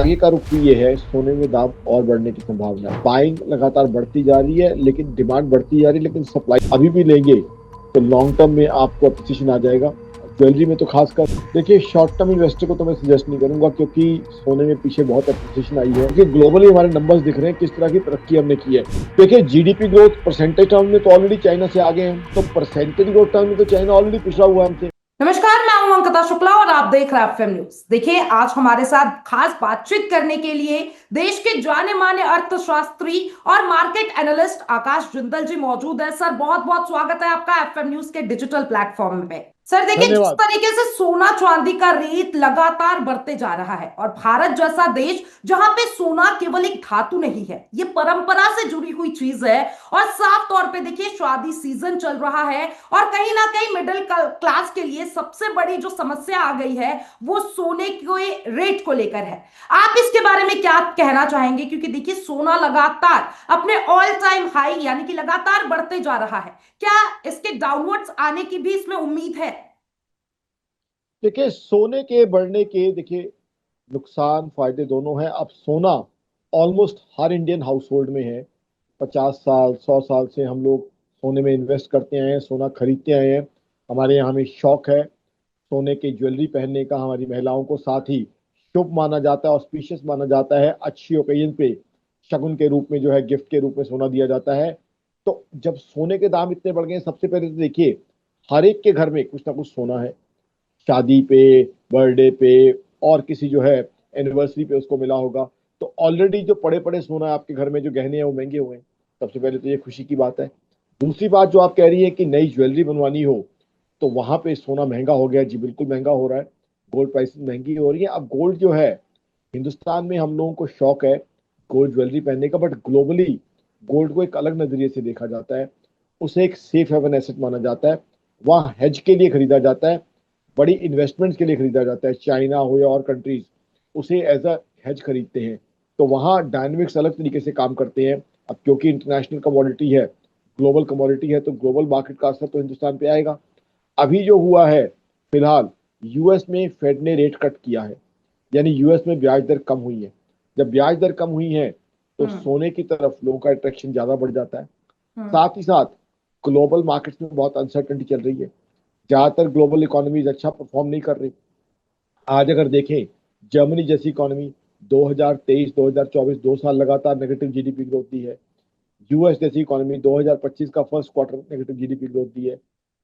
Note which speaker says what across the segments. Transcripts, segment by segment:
Speaker 1: आगे का रुख भी ये है, सोने में दाम और बढ़ने की संभावना है। बाइंग लगातार बढ़ती जा रही है, लेकिन डिमांड बढ़ती जा रही है, लेकिन सप्लाई अभी भी लेंगे तो लॉन्ग टर्म में आपको अप्रिसिएशन आ जाएगा। ज्वेलरी में तो खासकर देखिए, शॉर्ट टर्म इन्वेस्टर को तो मैं सजेस्ट नहीं करूंगा, क्योंकि सोने में पीछे बहुत अप्रिसिएशन आई है। क्योंकि ग्लोबली हमारे नंबर्स दिख रहे हैं किस तरह की तरक्की हमने की है। देखिए, जीडीपी ग्रोथ परसेंटेज टर्म में तो ऑलरेडी चाइना से आगे हैं, तो परसेंटेज ग्रोथ टर्म में तो चाइना ऑलरेडी पिछड़ा हुआ है हमसे।
Speaker 2: नमस्कार, मैं हूं अंकिता शुक्ला और आप देख रहे हैं एफएम न्यूज। देखिए, आज हमारे साथ खास बातचीत करने के लिए देश के जाने माने अर्थशास्त्री और मार्केट एनालिस्ट आकाश जिंदल जी मौजूद है। सर, बहुत बहुत स्वागत है आपका एफएम न्यूज के डिजिटल प्लेटफॉर्म पे। सर देखिए, जिस
Speaker 1: धन्यवाद।
Speaker 2: तरीके से सोना चांदी का रेट लगातार बढ़ते जा रहा है और भारत जैसा देश जहां पे सोना केवल एक धातु नहीं है, ये परंपरा से जुड़ी हुई चीज है। और साफ तौर पे देखिए, शादी सीजन चल रहा है और कहीं ना कहीं मिडिल क्लास के लिए सबसे बड़ी जो समस्या आ गई है वो सोने के रेट को लेकर है। आप इसके बारे में क्या कहना चाहेंगे? क्योंकि देखिए, सोना लगातार अपने ऑल टाइम हाई यानी कि लगातार बढ़ते जा रहा है। क्या इसके डाउनवर्ड्स आने की भी इसमें उम्मीद है?
Speaker 1: देखिए, सोने के बढ़ने के देखिए नुकसान फायदे दोनों हैं। अब सोना ऑलमोस्ट हर इंडियन हाउस होल्ड में है। 50 साल 100 साल से हम लोग सोने में इन्वेस्ट करते आए हैं, सोना खरीदते आए हैं। हमारे यहाँ में शौक है सोने की ज्वेलरी पहनने का। हमारी महिलाओं को साथ ही शुभ माना जाता है, ऑस्पिशियस माना जाता है। अच्छी ओकेजन पे शगुन के रूप में जो है, गिफ्ट के रूप में सोना दिया जाता है। तो जब सोने के दाम इतने बढ़ गए हैं, सबसे पहले तो देखिए, हर एक के घर में कुछ ना कुछ सोना है। शादी पे, बर्थडे पे, और किसी जो है एनिवर्सरी पे उसको मिला होगा। तो ऑलरेडी जो पड़े पड़े सोना है आपके घर में, जो गहने हैं वो महंगे हुए हैं। सबसे पहले तो ये खुशी की बात है। दूसरी बात जो आप कह रही है कि नई ज्वेलरी बनवानी हो, तो वहां पे सोना महंगा हो गया। जी बिल्कुल महंगा हो रहा है। गोल्ड प्राइसेस महंगी हो रही है। अब गोल्ड जो है, हिंदुस्तान में हम लोगों को शौक है गोल्ड ज्वेलरी पहनने का, बट ग्लोबली गोल्ड को एक अलग नजरिए से देखा जाता है। उसे एक सेफ हेवन एसेट माना जाता है। वहाँ हेज के लिए खरीदा जाता है, बड़ी इन्वेस्टमेंट्स के लिए खरीदा जाता है। चाइना हो या और कंट्रीज उसे एज अ हेज खरीदते हैं। तो वहाँ डायनेमिक्स अलग तरीके से काम करते हैं। अब क्योंकि इंटरनेशनल कमोडिटी है, ग्लोबल कमोडिटी है, तो ग्लोबल मार्केट का असर तो हिंदुस्तान पे आएगा। अभी जो हुआ है फिलहाल, यूएस में फेड ने रेट कट किया है, यानी यूएस में ब्याज दर कम हुई है। जब ब्याज दर कम हुई है तो
Speaker 2: हम्म।
Speaker 1: सोने की तरफ लोगों का अट्रैक्शन ज्यादा बढ़ जाता है।
Speaker 2: हम्म।
Speaker 1: साथ ही साथ ग्लोबल मार्केट्स में बहुत अनसर्टेनिटी चल रही है। ज्यादातर ग्लोबल इकोनॉमीज अच्छा परफॉर्म नहीं कर रही। आज अगर देखें, जर्मनी जैसी इकोनॉमी 2023-2024 2 साल लगातार नेगेटिव जीडीपी ग्रोथ दी है। यूएस जैसी इकोनॉमी 2025 का first quarter negative GDP growth दी है।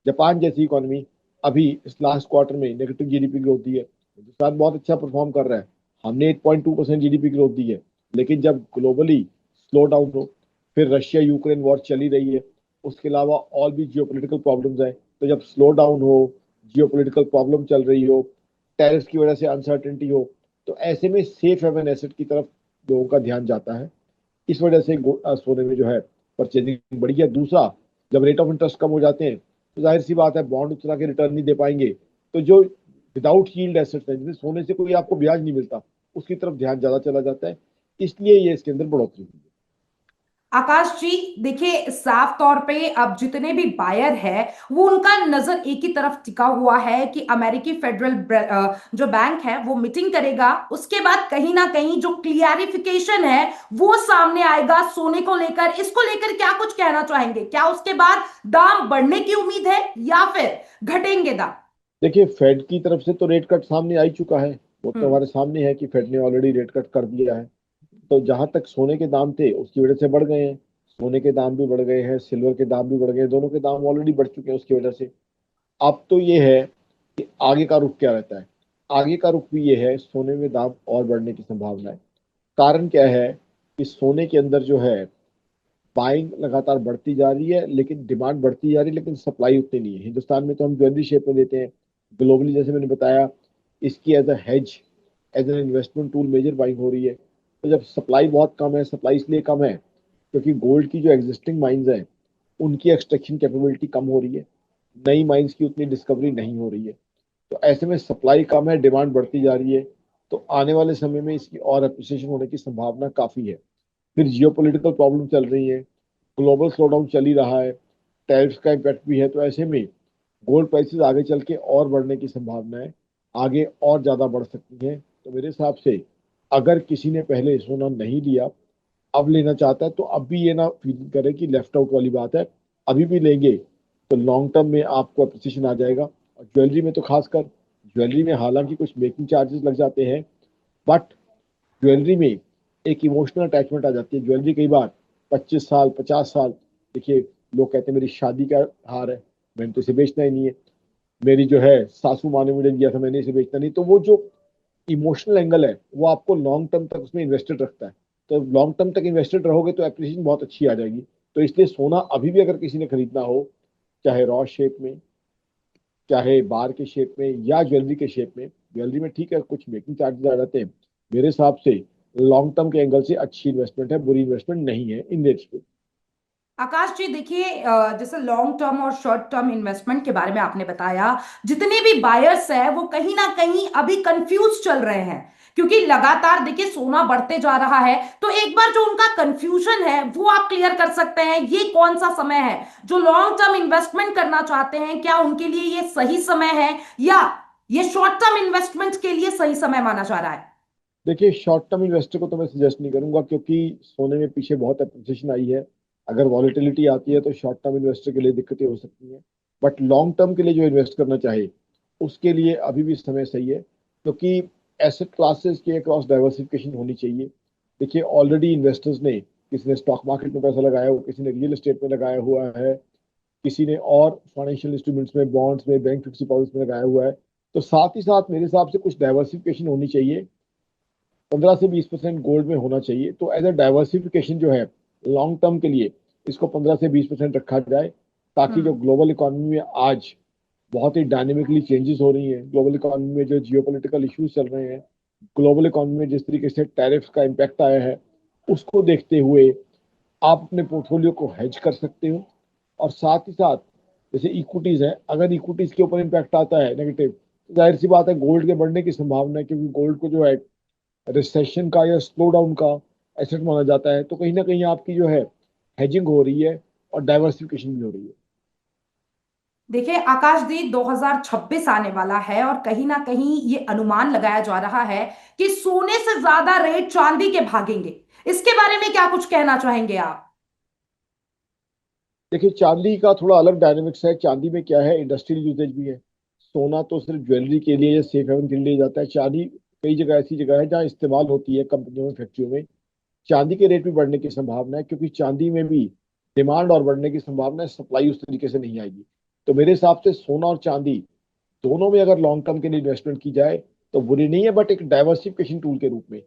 Speaker 1: जापान जैसी इकोनॉमी अभी इस लास्ट क्वार्टर में नेगेटिव जीडीपी ग्रोथ दी है। हिंदुस्तान बहुत अच्छा परफॉर्म कर रहा है। हमने 8.2% जीडीपी ग्रोथ दी है। लेकिन जब ग्लोबली स्लो डाउन हो, फिर रशिया यूक्रेन वॉर चली रही है, उसके अलावा और भी जियोपॉलिटिकल प्रॉब्लम्स हैं। तो जब स्लो डाउन हो, जियोपॉलिटिकल प्रॉब्लम चल रही हो, टैरिफ की वजह से अनसर्टेनिटी हो, तो ऐसे में सेफ हेवन एसेट की तरफ लोगों का ध्यान जाता है। इस वजह से सोने में जो है परचेजिंग बढ़ी है। दूसरा, जब रेट ऑफ इंटरेस्ट कम हो जाते हैं तो जाहिर सी बात है बॉन्ड उस तरह के रिटर्न नहीं दे पाएंगे। तो जो विदाउट यील्ड एसेट्स है, जिसमें सोने से कोई आपको ब्याज नहीं मिलता, उसकी तरफ ध्यान ज्यादा चला जाता है। इसलिए ये इसके अंदर बढ़ोतरी हुई है।
Speaker 2: आकाश जी, देखिए, साफ तौर पे अब जितने भी बायर है वो उनका नजर एक ही तरफ टिका हुआ है कि अमेरिकी फेडरल जो बैंक है वो मीटिंग करेगा। उसके बाद कहीं ना कहीं जो क्लियरिफिकेशन है वो सामने आएगा सोने को लेकर। इसको लेकर क्या कुछ कहना चाहेंगे? क्या उसके बाद दाम बढ़ने की उम्मीद है या फिर घटेंगे दाम?
Speaker 1: देखिए, फेड की तरफ से तो रेट कट सामने आ ही चुका है। वो तो
Speaker 2: हम्म।
Speaker 1: हमारे सामने है कि फेड ने ऑलरेडी रेट कट कर दिया है। तो जहां तक सोने के दाम थे उसकी वजह से बढ़ गए हैं। सोने के दाम भी बढ़ गए हैं, सिल्वर के दाम भी बढ़ गए हैं। दोनों के दाम ऑलरेडी बढ़ चुके हैं उसकी वजह से। अब तो ये है कि आगे का रुख क्या रहता है। आगे का रुख भी ये है, सोने में दाम और बढ़ने की संभावना है। कारण क्या है कि सोने के अंदर जो है, बाइंग लगातार बढ़ती जा रही है, लेकिन डिमांड बढ़ती जा रही है, लेकिन सप्लाई उतनी नहीं है। हिंदुस्तान में तो हम ज्वेलरी शेप में देते हैं। ग्लोबली जैसे मैंने बताया, इसकी as a hedge, as an investment tool major buying हो रही है। तो जब सप्लाई बहुत कम है, सप्लाई इसलिए कम है क्योंकि गोल्ड की जो एग्जिस्टिंग माइंस हैं उनकी एक्सट्रैक्शन कैपेबिलिटी कम हो रही है। नई माइंस की उतनी डिस्कवरी नहीं हो रही है। तो ऐसे में सप्लाई कम है, डिमांड बढ़ती जा रही है। तो आने वाले समय में इसकी और अप्रिसिएशन होने की संभावना काफी है। फिर जियोपॉलिटिकल प्रॉब्लम चल रही है, ग्लोबल स्लोडाउन चल ही रहा है, टैरिफ्स का इम्पैक्ट भी है। तो ऐसे में गोल्ड प्राइसेस आगे चल के और बढ़ने की संभावना है, आगे और ज्यादा बढ़ सकती हैं। तो मेरे हिसाब से अगर किसी ने पहले सोना नहीं लिया, अब लेना चाहता है, तो अब भी ये ना फील करे कि लेफ्ट आउट वाली बात है। अभी भी लेंगे तो लॉन्ग टर्म में आपको अप्रिसिएशन आ जाएगा। और ज्वेलरी में तो खासकर, ज्वेलरी में हालांकि कुछ मेकिंग चार्जेस लग जाते हैं, बट ज्वेलरी में एक इमोशनल अटैचमेंट आ जाती है। ज्वेलरी कई बार 25 साल 50 साल, देखिए, लोग कहते हैं मेरी शादी का हार है, मैंने तो इसे बेचना ही नहीं है, मेरी जो है सासू माँ ने मुझे दिया था, मैंने इसे बेचना नहीं। तो वो जो इमोशनल एंगल है वो आपको लॉन्ग टर्म तक उसमें इन्वेस्टेड रखता है। तो लॉन्ग टर्म तक इन्वेस्टेड रहोगे तो एप्रिसिएशन बहुत अच्छी आ जाएगी। तो इसलिए सोना अभी भी अगर किसी ने खरीदना हो, चाहे रॉ शेप में, चाहे बार के शेप में, या ज्वेलरी के शेप में, ज्वेलरी में ठीक है कुछ मेकिंग चार्जेस आ जाते हैं, मेरे हिसाब से लॉन्ग टर्म के एंगल से अच्छी इन्वेस्टमेंट है, बुरी इन्वेस्टमेंट नहीं है इन रेट्स पे।
Speaker 2: आकाश जी देखिए, जैसे लॉन्ग टर्म और शॉर्ट टर्म इन्वेस्टमेंट के बारे में आपने बताया, जितने भी बायर्स हैं वो कहीं ना कहीं अभी कंफ्यूज चल रहे हैं, क्योंकि लगातार देखिए सोना बढ़ते जा रहा है। तो एक बार जो उनका कंफ्यूजन है वो आप क्लियर कर सकते हैं, ये कौन सा समय है जो लॉन्ग टर्म इन्वेस्टमेंट करना चाहते हैं, क्या उनके लिए ये सही समय है, या ये शॉर्ट टर्म इन्वेस्टमेंट के लिए सही समय माना जा रहा है?
Speaker 1: देखिए, शॉर्ट टर्म इन्वेस्टर को तो मैं सजेस्ट नहीं करूंगा, क्योंकि सोने में पीछे बहुत अप्रिसिएशन आई है। अगर वॉलेटिलिटी आती है तो शॉर्ट टर्म इन्वेस्टर के लिए दिक्कतें हो सकती हैं। बट लॉन्ग टर्म के लिए जो इन्वेस्ट करना चाहे, उसके लिए अभी भी समय सही है, क्योंकि एसेट क्लासेस के अक्रॉस डाइवर्सिफिकेशन होनी चाहिए। देखिए, ऑलरेडी इन्वेस्टर्स ने, किसी ने स्टॉक मार्केट में पैसा लगाया हुआ, किसी ने रियल एस्टेट में लगाया हुआ है, किसी ने और फाइनेंशियल इंस्ट्रूमेंट्स में, बॉन्ड्स में, बैंक फिक्स डिपॉजिट में लगाया हुआ है। तो साथ ही साथ मेरे हिसाब से कुछ डाइवर्सिफिकेशन होनी चाहिए। 15 से 20% गोल्ड में होना चाहिए। तो एज अ डाइवर्सिफिकेशन जो है लॉन्ग टर्म के लिए, इसको 15 से 20% रखा जाए, ताकि जो
Speaker 2: हम्म।
Speaker 1: ग्लोबल इकोनॉमी में आज बहुत ही डायनेमिकली चेंजेस हो रही हैं, ग्लोबल इकोनॉमी में जो जियोपॉलिटिकल इश्यूज चल रहे हैं, ग्लोबल इकोनॉमी में जिस तरीके से टैरिफ्स का इम्पैक्ट आया है, उसको देखते हुए आप अपने पोर्टफोलियो को हेज कर सकते हो। और साथ ही साथ, जैसे इक्विटीज है, अगर इक्विटीज के ऊपर इम्पैक्ट आता है नेगेटिव, तो जाहिर सी बात है गोल्ड के बढ़ने की संभावना है, क्योंकि गोल्ड को जो है रिसेशन का या स्लो डाउन का एसेट माना जाता है। तो कहीं ना कहीं आपकी जो है हेजिंग हो रही है और डाइवर्सिफिकेशन भी हो रही है।
Speaker 2: देखिए आकाशदीप, 2026 आने वाला है और कहीं ना कहीं ये अनुमान लगाया जा रहा है कि सोने से ज्यादा रेट चांदी के भागेंगे। इसके बारे में क्या कुछ कहना चाहेंगे आप?
Speaker 1: देखिए, चांदी का थोड़ा अलग डायनेमिक्स है। चांदी में क्या है, इंडस्ट्रियल यूजेज भी है। सोना तो सिर्फ ज्वेलरी के लिए या सेफ हेवन के लिए जाता है। चांदी कई जगह ऐसी जगह है जहाँ इस्तेमाल होती है, कंपनियों में, फैक्ट्रियों में। चांदी के रेट भी बढ़ने की संभावना है, क्योंकि चांदी में भी डिमांड और बढ़ने की संभावना है, सप्लाई उस तरीके से नहीं आएगी। तो मेरे हिसाब से सोना और चांदी दोनों में अगर लॉन्ग टर्म के लिए इन्वेस्टमेंट की जाए तो बुरी नहीं है, बट एक डाइवर्सिफिकेशन टूल के रूप में,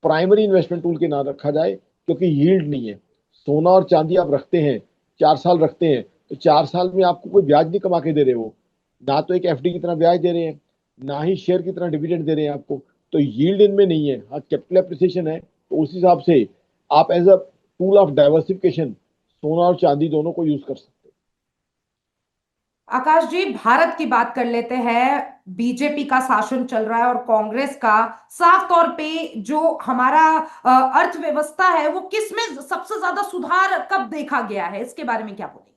Speaker 1: प्राइमरी इन्वेस्टमेंट टूल के ना रखा जाए, क्योंकि यील्ड नहीं है। सोना और चांदी आप रखते हैं, 4 साल रखते हैं, तो 4 साल में आपको कोई ब्याज नहीं कमा के दे रहे हो, ना तो एक एफडी की तरह ब्याज दे रहे हैं, ना ही शेयर की तरह डिविडेंड दे रहे हैं आपको। तो यील्ड इनमें नहीं है, हाँ कैपिटल एप्रिसिएशन है। तो उस हिसाब से आप as a tool of diversification सोना और चांदी दोनों को यूज कर सकते
Speaker 2: आकाश जी, भारत की बात कर लेते हैं। बीजेपी का शासन चल रहा है और कांग्रेस का। साफ तौर पे जो हमारा अर्थव्यवस्था है वो किस में सबसे ज्यादा सुधार कब देखा गया है, इसके बारे में क्या बोलेंगे?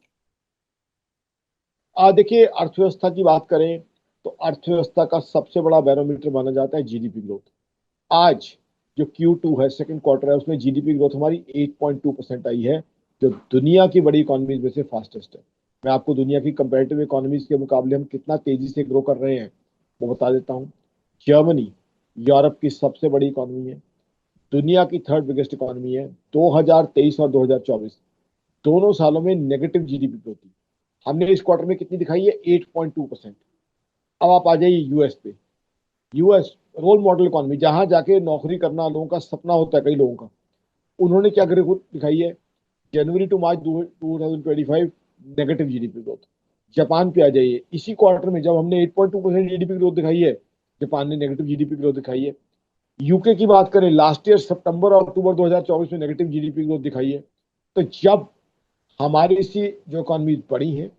Speaker 1: हैं। देखिए, अर्थव्यवस्था की बात करें तो अर्थव्यवस्था का सबसे बड़ा बैरोमीटर माना जाता है जीडीपी ग्रोथ। आज जो Q2 है, सेकंड क्वार्टर है, उसमें जीडीपी ग्रोथ हमारी 8.2% आई है, जो दुनिया की बड़ी इकोनॉमीज में से फास्टेस्ट है। मैं आपको दुनिया की कंपेरेटिव इकोनॉमीज के मुकाबले हम कितना तेजी से ग्रो कर रहे हैं वो बता देता हूँ। जर्मनी यूरोप की सबसे बड़ी इकोनॉमी है, दुनिया की थर्ड बिगेस्ट इकोनॉमी है। 2023 और 2024 दोनों सालों में नेगेटिव जीडीपी ग्रोथ थी। हमने इस क्वार्टर में कितनी दिखाई है, 8.2%। अब आप आ जाइए यूएस पे। यूएस रोल मॉडल इकोनॉमी, जहां जाके नौकरी करना लोगों का सपना होता है, कई लोगों का, उन्होंने क्या ग्रोथ दिखाई है, January to March 2025 negative GDP growth. Japan पे आ जाइए, इसी क्वार्टर में जब हमने 8.2% जीडीपी ग्रोथ दिखाई है, जापान ने नेगेटिव जीडीपी ग्रोथ दिखाई है। यूके की बात करें, लास्ट ईयर सितंबर और अक्टूबर 2024 में नेगेटिव जीडीपी ग्रोथ दिखाई है। तो जब हमारी सी जो इकोनॉमी बड़ी है,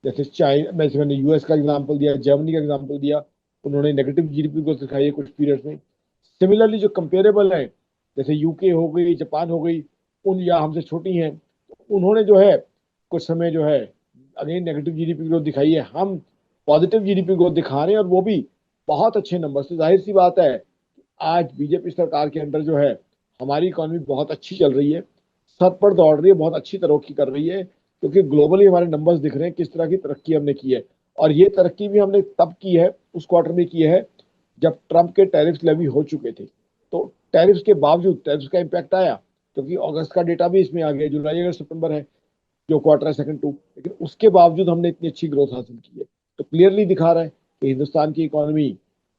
Speaker 1: जैसे चाइना, मैंने यूएस का एग्जांपल दिया, जर्मनी का एग्जांपल दिया, उन्होंने नेगेटिव जीडीपी ग्रोथ दिखाई है कुछ पीरियड्स में। सिमिलरली जो कंपेरेबल है, जैसे यूके हो गई, जापान हो गई, उन या हमसे छोटी हैं, उन्होंने जो है कुछ समय जो है अगेन नेगेटिव जीडीपी ग्रोथ दिखाई है। हम पॉजिटिव जीडीपी ग्रोथ दिखा रहे हैं, और वो भी बहुत अच्छे नंबर से। जाहिर सी बात है, आज बीजेपी सरकार के अंदर जो है हमारी इकोनॉमी बहुत अच्छी चल रही है, सर पर दौड़ रही है, बहुत अच्छी तरक्की कर रही है, क्योंकि ग्लोबली हमारे नंबर्स दिख रहे हैं किस तरह की तरक्की हमने की है। और ये तरक्की भी हमने तब की है, उस क्वार्टर में की है जब ट्रंप के टैरिफ लेवी हो चुके थे। तो टैरिफ के बावजूद टैरिफ का इम्पैक्ट आया, क्योंकि अगस्त का डेटा भी इसमें आ गया, जुलाई अगस्त सितंबर है जो क्वार्टर है सेकंड टू, लेकिन उसके बावजूद हमने इतनी अच्छी ग्रोथ हासिल की है। तो क्लियरली दिखा रहा है कि हिंदुस्तान की इकोनॉमी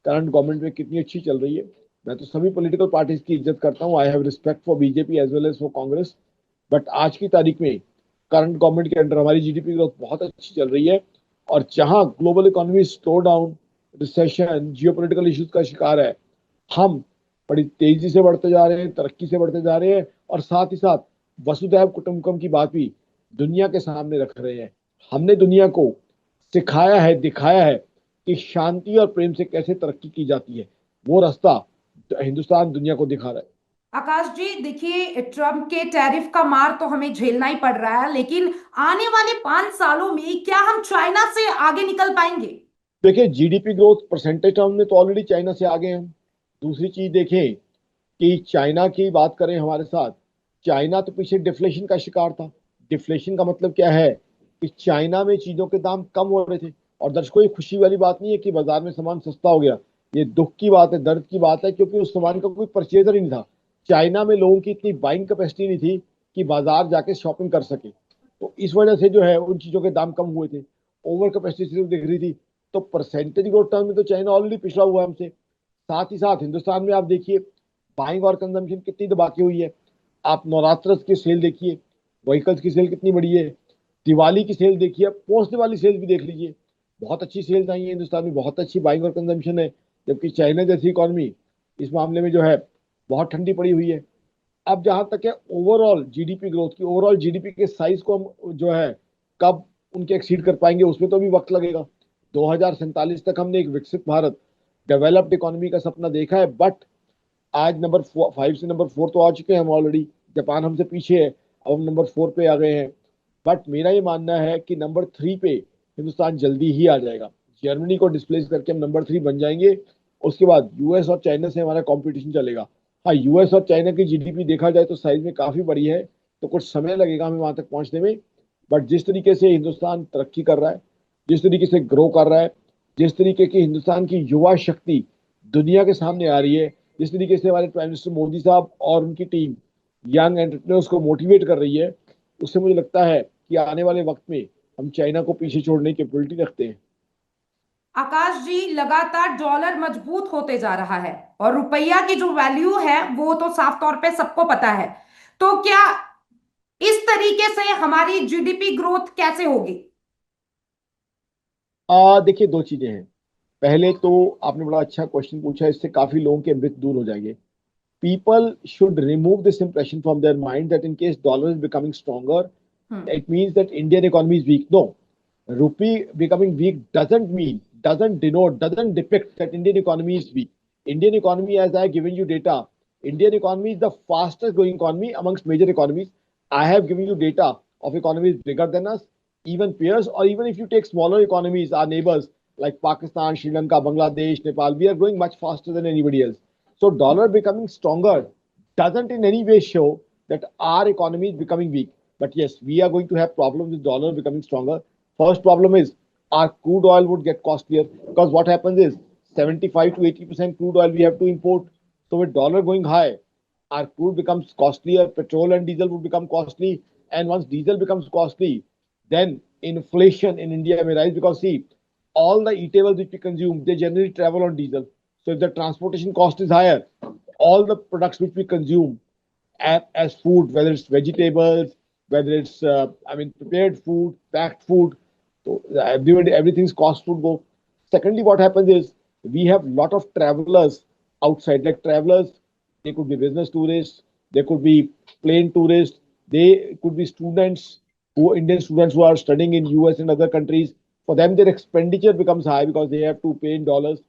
Speaker 1: करंट गवर्नमेंट में कितनी अच्छी चल रही है। मैं तो सभी पॉलिटिकल पार्टीज की इज्जत करता हूँ, I have respect for BJP as well as for Congress, but आज की तारीख में करंट गवर्नमेंट के अंडर हमारी जीडीपी ग्रोथ बहुत अच्छी चल रही है। और जहां global economy slow down, recession, geopolitical issues का शिकार है, हम बड़ी तेजी से बढ़ते जा रहे हैं, तरक्की से बढ़ते जा रहे हैं, और साथ ही साथ वसुधैव कुटुंबकम की बात भी दुनिया के सामने रख रहे हैं। हमने दुनिया को सिखाया है, दिखाया है कि शांति और प्रेम से कैसे तरक्की की जाती है। वो रास्ता हिंदुस्तान दुनिया को दिखा रहा है।
Speaker 2: आकाश जी देखिए, ट्रम्प के टैरिफ का मार तो हमें झेलना ही पड़ रहा है, लेकिन आने वाले 5 सालों में क्या हम चाइना से आगे निकल पाएंगे?
Speaker 1: देखिए, जीडीपी ग्रोथ परसेंटेज टर्म में तो ऑलरेडी चाइना से आगे हैं हम। दूसरी चीज देखें कि चाइना की बात करें हमारे साथ, चाइना तो पीछे डिफ्लेशन का शिकार था। डिफ्लेशन का मतलब क्या है कि चाइना में चीजों के दाम कम हो रहे थे। और दर्शकों, ये खुशी वाली बात नहीं है कि बाजार में सामान सस्ता हो गया, ये दुख की बात है, दर्द की बात है, क्योंकि उस सामान का कोई परचेजर ही नहीं था। चाइना में लोगों की इतनी बाइंग कैपेसिटी नहीं थी कि बाजार जाके शॉपिंग कर सके। तो इस वजह से जो है उन चीजों के दाम कम हुए थे, ओवर कैपेसिटी सिर्फ दिख रही थी। तो परसेंटेज ग्रोथ टर्म में तो चाइना ऑलरेडी पिछड़ा हुआ है हमसे। साथ ही साथ हिंदुस्तान में आप देखिए बाइंग और कंजम्पशन कितनी दबा के हुई है। आप नवरात्र की सेल देखिए, व्हीकल्स की सेल कितनी बड़ी है, दिवाली की सेल देखिए, पोस्ट दिवाली सेल भी देख लीजिए, बहुत अच्छी सेल्स आई है हिंदुस्तान में, बहुत अच्छी बाइंग और कंजम्पशन है। जबकि चाइना जैसी इकोनॉमी इस मामले में जो है बहुत ठंडी पड़ी हुई है। अब जहां तक है ओवरऑल जीडीपी ग्रोथ की, ओवरऑल जीडीपी के साइज को हम जो है कब उनके एक्सीड कर पाएंगे, उसमें तो भी वक्त लगेगा। 2047 तक हमने एक विकसित भारत, डेवलप्ड इकोनॉमी का सपना देखा है, बट आज नंबर 5 से नंबर 4 तो आ चुके हैं हम ऑलरेडी। जापान हमसे पीछे है, अब हम नंबर 4 पे आ गए हैं। बट मेरा ये मानना है कि नंबर 3 पे हिंदुस्तान जल्दी ही आ जाएगा। जर्मनी को डिस्प्लेस करके हम नंबर 3 बन जाएंगे। उसके बाद यूएस और चाइना से हमारा कंपटीशन चलेगा। हाँ, यूएस और चाइना की जीडीपी देखा जाए तो साइज में काफी बड़ी है, तो कुछ समय लगेगा हमें वहां तक पहुंचने में। बट जिस तरीके से हिंदुस्तान तरक्की कर रहा है, जिस तरीके से ग्रो कर रहा है, जिस तरीके की हिंदुस्तान की युवा शक्ति दुनिया के सामने आ रही है, जिस तरीके से हमारे प्राइम मिनिस्टर मोदी साहब और उनकी टीम यंग एंटरप्रेन्योर्स को मोटिवेट कर रही है, उससे मुझे लगता है कि आने वाले वक्त में हम चाइना को पीछे छोड़ने की कैपेबिलिटी रखते हैं।
Speaker 2: आकाश जी लगातार डॉलर मजबूत होते जा रहा है और रुपया की जो वैल्यू है वो तो साफ तौर पे सबको पता है। तो क्या इस तरीके से हमारी जीडीपी ग्रोथ कैसे होगी?
Speaker 1: देखिए, दो चीजें हैं। पहले तो आपने बड़ा अच्छा क्वेश्चन पूछा, इससे काफी लोगों के मिथ दूर हो जाएंगे। People should remove this impression from their mind that in case dollar is becoming stronger,
Speaker 2: hmm.
Speaker 1: it means that Indian economy is weak. No, rupee becoming weak doesn't mean, doesn't denote, doesn't depict that Indian economy is weak. Indian economy, as I have given you data, Indian economy is the fastest growing economy amongst major economies. I have given you data of economies bigger than us, even peers, or even if you take smaller economies, our neighbors like Pakistan, Sri Lanka, Bangladesh, Nepal, we are growing much faster than anybody else. So dollar becoming stronger doesn't in any way show that our economy is becoming weak. But yes, we are going to have problems with dollar becoming stronger. First problem is our crude oil would get costlier, because what happens is 75 to 80% crude oil we have to import. So with dollar going high, our crude becomes costlier, petrol and diesel would become costly. And once diesel becomes costly, then inflation in India may rise, because see, all the eatables which we consume, they generally travel on diesel. So if the transportation cost is higher, all the products which we consume as food, whether it's vegetables, whether it's prepared food, packed food, so everything's cost would go. Secondly, what happens is we have a lot of travelers outside, like travelers. They could be business tourists, they could be plane tourists, they could be students, who Indian students who are studying in US and other countries. For them, their expenditure becomes high because they have to pay in dollars.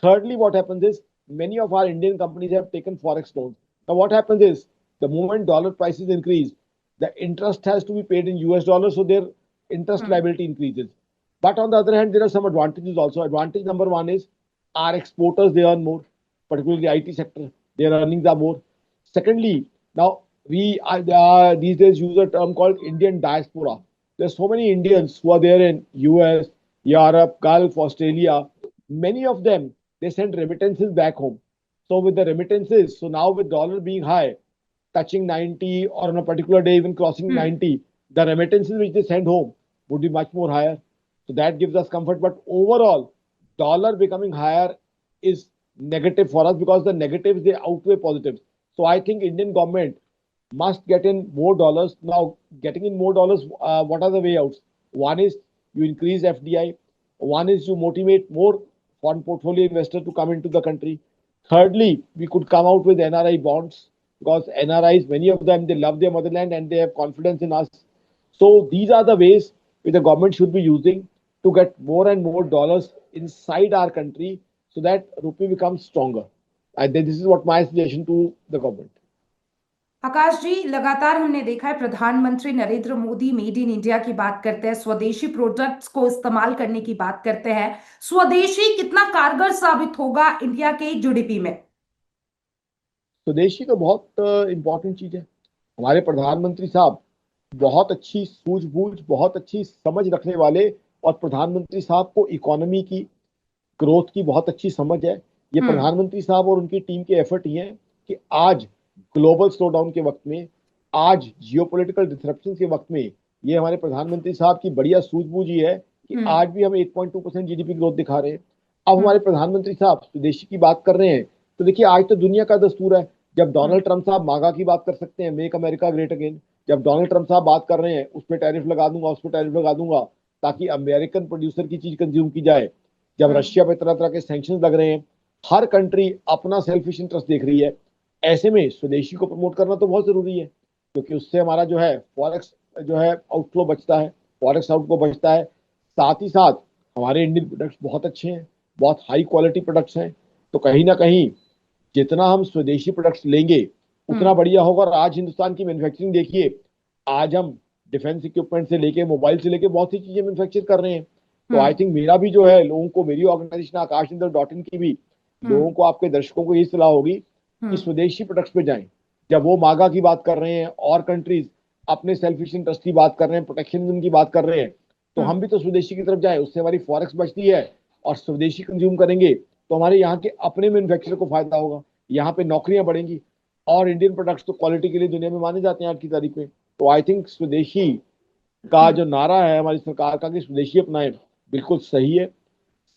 Speaker 1: Thirdly, what happens is many of our Indian companies have taken forex loans. Now, what happens is the moment dollar prices increase, the interest has to be paid in US dollars, so their interest
Speaker 2: hmm.
Speaker 1: liability increases. But on the other hand, there are some advantages also. Advantage number one is our exporters, they earn more. particularly IT sector. Their earnings are more. Secondly, now we these days use a term called Indian diaspora. There's so many Indians who are there in US, Europe, Gulf, Australia. Many of them, they send remittances back home. So with the remittances, so now with dollar being high, touching 90 or on a particular day even crossing
Speaker 2: hmm
Speaker 1: 90, the remittances which they send home would be much more higher. So that gives us comfort. But overall, dollar becoming higher is negative for us because the negatives they outweigh positives. So I think Indian government must get in more dollars. Now, getting in more dollars, what are the way outs? One is you increase FDI. One is you motivate more foreign portfolio investors to come into the country. Thirdly, we could come out with NRI bonds because NRIs, many of them, they love their motherland and they have confidence in us. So these are the ways which the government should be using to get more and more dollars inside our country so that rupee becomes stronger. And this is what my suggestion to the government.
Speaker 2: आकाश जी, लगातार हमने देखा है प्रधानमंत्री Narendra Modi made in India की बात करते हैं, स्वदेशी प्रोडक्ट्स को इस्तेमाल करने की बात करते हैं। स्वदेशी कितना कारगर साबित होगा इंडिया के जीडीपी में?
Speaker 1: स्वदेशी तो बहुत इंपॉर्टेंट चीज है। हमारे प्रधानमंत्री साहब बहुत अच्छी सूझबूझ, बहुत अच्छी समझ रखने वाले, और प्रधानमंत्री साहब को इकोनॉमी की ग्रोथ की बहुत अच्छी समझ है। ये
Speaker 2: हम्म
Speaker 1: प्रधानमंत्री साहब और उनकी टीम के एफर्ट ही हैं कि आज ग्लोबल स्लोडाउन के वक्त में, आज जियोपॉलिटिकल डिसरप्शन के वक्त में, ये हमारे प्रधानमंत्री साहब की बढ़िया सूझबूझ ही है कि
Speaker 2: हम्म
Speaker 1: आज भी हम 8.2% जीडीपी ग्रोथ दिखा रहे हैं। अब
Speaker 2: हम्म
Speaker 1: हमारे प्रधानमंत्री साहब स्वदेशी की बात कर रहे हैं, तो देखिए आज तो दुनिया का दस्तूर है, जब
Speaker 2: हम्म
Speaker 1: डोनाल्ड ट्रंप साहब मागा की बात कर सकते हैं, मेक अमेरिका ग्रेट अगेन, जब डोनाल्ड ट्रंप साहब बात कर रहे हैं उस पर टैरिफ लगा दूंगा, उस पर टैरिफ लगा दूंगा ताकि अमेरिकन प्रोड्यूसर की चीज कंज्यूम की जाए, जब
Speaker 2: हम्म
Speaker 1: रशिया पे तरह तरह के सैंक्शन लग रहे हैं, हर कंट्री अपना सेल्फिश इंटरेस्ट देख रही है। ऐसे में स्वदेशी को प्रमोट करना तो बहुत जरूरी है, क्योंकि उससे हमारा जो है फॉरेक्स जो है आउटफ्लो बचता है, फॉरेक्स आउटफ्लो बचता है। साथ ही साथ हमारे इंडियन प्रोडक्ट्स बहुत अच्छे हैं, बहुत हाई क्वालिटी प्रोडक्ट्स हैं। तो कहीं ना कहीं जितना हम स्वदेशी प्रोडक्ट्स लेंगे उतना
Speaker 2: हम्म
Speaker 1: बढ़िया होगा। और आज हिंदुस्तान की मैन्युफैक्चरिंग देखिए, आज हम डिफेंस इक्विपमेंट से लेके मोबाइल से लेके बहुत सी चीजें मैन्युफैक्चर कर रहे हैं। तो आई
Speaker 2: हम्म
Speaker 1: थिंक मेरा भी जो है लोगों को, मेरी ऑर्गेनाइजेशन आकाश की भी
Speaker 2: हम्म
Speaker 1: लोगों को, आपके दर्शकों को यही सलाह होगी कि
Speaker 2: हम्म
Speaker 1: स्वदेशी प्रोडक्ट्स पे जाएं। जब वो मागा की बात कर रहे हैं और कंट्रीज अपने सेल्फिश इंटरेस्ट की बात कर रहे हैं, प्रोटेक्शनिज्म की बात कर रहे हैं, तो
Speaker 2: हम्म
Speaker 1: हम भी तो स्वदेशी की तरफ जाएं। उससे हमारी फॉरेक्स बचती है, और स्वदेशी कंज्यूम करेंगे तो हमारे यहाँ के अपने मैन्युफैक्चरर को फायदा होगा, यहाँ पे नौकरियां बढ़ेंगी। और इंडियन प्रोडक्ट्स तो क्वालिटी के लिए दुनिया में माने जाते हैं आज की तारीख में। तो आई थिंक स्वदेशी का
Speaker 2: हम्म
Speaker 1: जो नारा है हमारी सरकार का कि स्वदेशी अपनाएं, बिल्कुल सही है,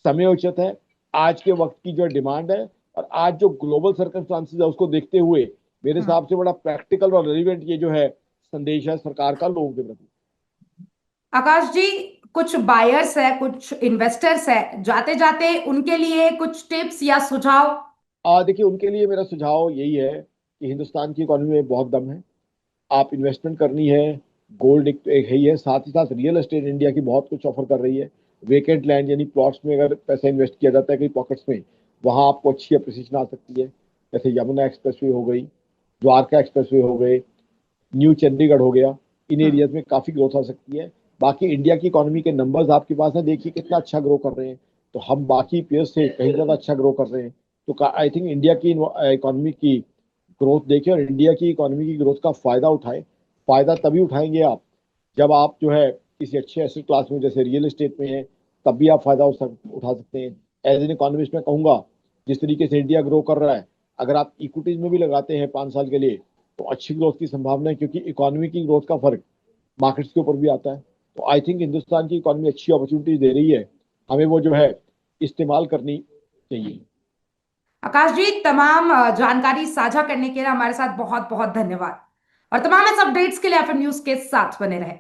Speaker 1: समय उचित है। आज के वक्त की जो डिमांड है और आज जो ग्लोबल सर्कमस्टांसेस है उसको देखते हुए मेरे
Speaker 2: हम्म।
Speaker 1: हिसाब से बड़ा प्रैक्टिकल और रेलिवेंट ये जो है संदेश है सरकार का लोगों के प्रति।
Speaker 2: आकाश जी, कुछ बायर्स है, कुछ इन्वेस्टर्स है, जाते जाते उनके लिए कुछ टिप्स या सुझाव?
Speaker 1: देखिए, उनके लिए मेरा सुझाव यही है कि हिंदुस्तान की इकोनॉमी में बहुत दम है, आप इन्वेस्टमेंट करनी है। गोल्ड एक है ही है, साथ ही साथ रियल एस्टेट इंडिया की बहुत कुछ ऑफर कर रही है। वेकेंट लैंड यानी प्लॉट्स में अगर पैसा इन्वेस्ट किया जाता है कई पॉकेट्स में, वहाँ आपको अच्छी अप्रिसिएशन आ सकती है। जैसे यमुना एक्सप्रेसवे हो गई, द्वारका एक्सप्रेसवे हो गए, न्यू चंडीगढ़ हो गया, इन
Speaker 2: हम्म
Speaker 1: एरियाज में काफी ग्रोथ आ सकती है। बाकी इंडिया की इकोनॉमी के नंबर्स आपके पास है, देखिए कितना अच्छा ग्रो कर रहे हैं। तो हम बाकी पेयर्स से कहीं ज्यादा अच्छा ग्रो कर रहे हैं। तो आई थिंक इंडिया की इकोनॉमी की ग्रोथ देखें और इंडिया की इकोनॉमी की ग्रोथ का फायदा उठाएं। फायदा तभी उठाएंगे आप जब आप जो है किसी अच्छे एसेट क्लास में जैसे रियल एस्टेट में है, तब भी आप फायदा उठा सकते हैं। एज एन इकोनॉमिस्ट मैं कहूंगा, जिस तरीके से इंडिया ग्रो कर रहा है, अगर आप इक्विटीज में भी लगाते हैं 5 साल के लिए तो अच्छी ग्रोथ की संभावना है, क्योंकि इकोनॉमी की ग्रोथ का फर्क मार्केट्स के ऊपर भी आता है। तो आई थिंक हिंदुस्तान की इकोनॉमी अच्छी अपॉर्चुनिटी दे रही है, हमें वो जो है इस्तेमाल करनी चाहिए।
Speaker 2: आकाश जी, तमाम जानकारी साझा करने के लिए हमारे साथ बहुत बहुत धन्यवाद, और तमाम इस अपडेट्स के लिए एफएम न्यूज के साथ बने रहे।